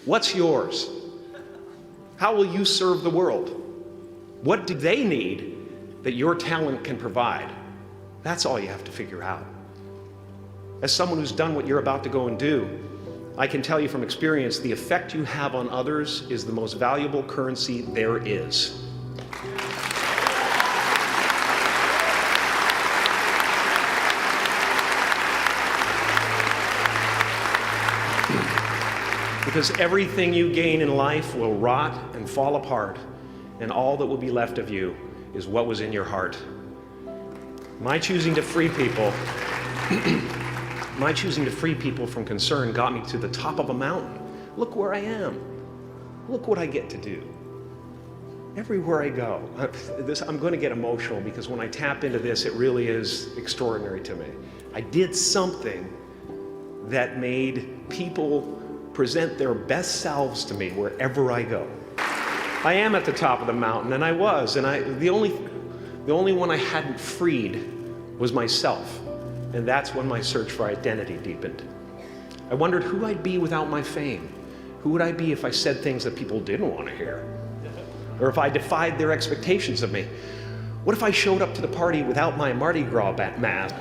What's yours? How will you serve the world? What do they need that your talent can provide? That's all you have to figure out. As someone who's done what you're about to go and do, I can tell you from experience, the effect you have on others is the most valuable currency there is. Because everything you gain in life will rot and fall apart, and all that will be left of you is what was in your heart. My choosing to free people from concern got me to the top of a mountain. Look where I am. Look what I get to do. Everywhere I go. I'm going to get emotional because when I tap into this, it really is extraordinary to me. I did something that made people present their best selves to me wherever I go. I am at the top of the mountain, and I was, and the only one I hadn't freed was myself. And that's when my search for identity deepened. I wondered who I'd be without my fame. Who would I be if I said things that people didn't want to hear? Or if I defied their expectations of me? What if I showed up to the party without my Mardi Gras mask?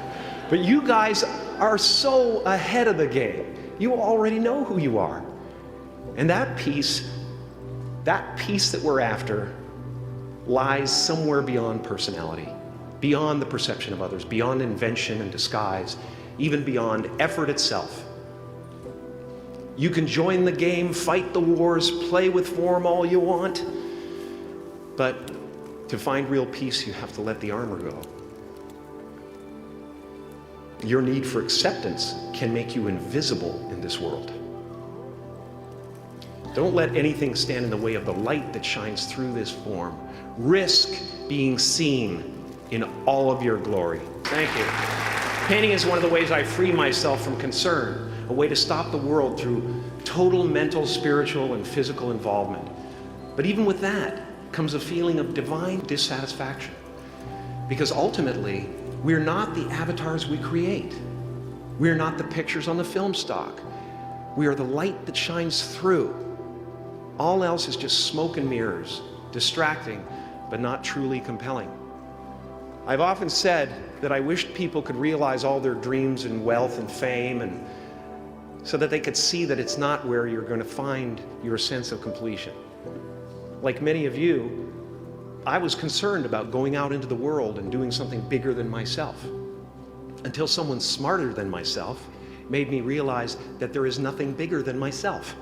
But you guys are so ahead of the game. You already know who you are. And that peace that we're after lies somewhere beyond personality, beyond the perception of others, beyond invention and disguise, even beyond effort itself. You can join the game, fight the wars, play with form all you want, but to find real peace, you have to let the armor go. Your need for acceptance can make you invisible in this world. Don't let anything stand in the way of the light that shines through this form. Risk being seen in all of your glory. Thank you. Painting is one of the ways I free myself from concern, a way to stop the world through total mental, spiritual, and physical involvement. But even with that comes a feeling of divine dissatisfaction. Because ultimately, we're not the avatars we create. We're not the pictures on the film stock. We are the light that shines through. All else is just smoke and mirrors, distracting, but not truly compelling. I've often said that I wished people could realize all their dreams and wealth and fame, and so that they could see that it's not where you're going to find your sense of completion. Like many of you, I was concerned about going out into the world and doing something bigger than myself, until someone smarter than myself made me realize that there is nothing bigger than myself.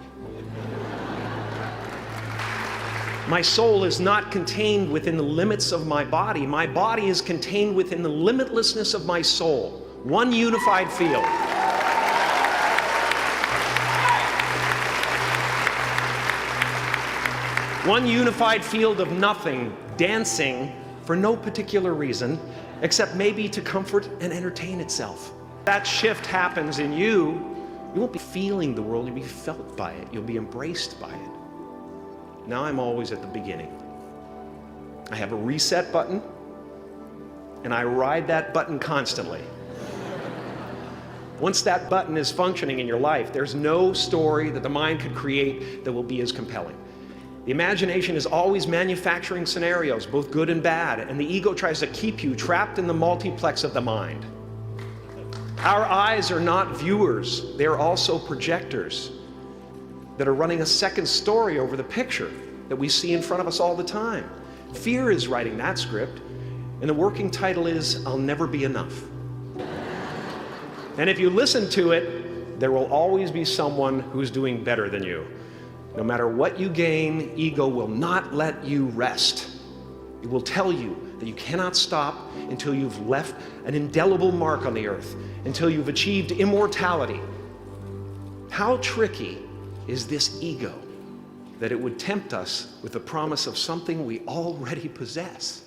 My soul is not contained within the limits of my body. My body is contained within the limitlessness of my soul. One unified field. One unified field of nothing, dancing for no particular reason, except maybe to comfort and entertain itself. That shift happens in you. You won't be feeling the world, you'll be felt by it. You'll be embraced by it. Now I'm always at the beginning. I have a reset button, and I ride that button constantly. Once that button is functioning in your life, there's no story that the mind could create that will be as compelling. The imagination is always manufacturing scenarios, both good and bad, and the ego tries to keep you trapped in the multiplex of the mind. Our eyes are not viewers, they're also projectors that are running a second story over the picture that we see in front of us all the time. Fear is writing that script, and the working title is, I'll Never Be Enough. And if you listen to it, there will always be someone who's doing better than you. No matter what you gain, ego will not let you rest. It will tell you that you cannot stop until you've left an indelible mark on the earth, until you've achieved immortality. How tricky is this ego that it would tempt us with the promise of something we already possess?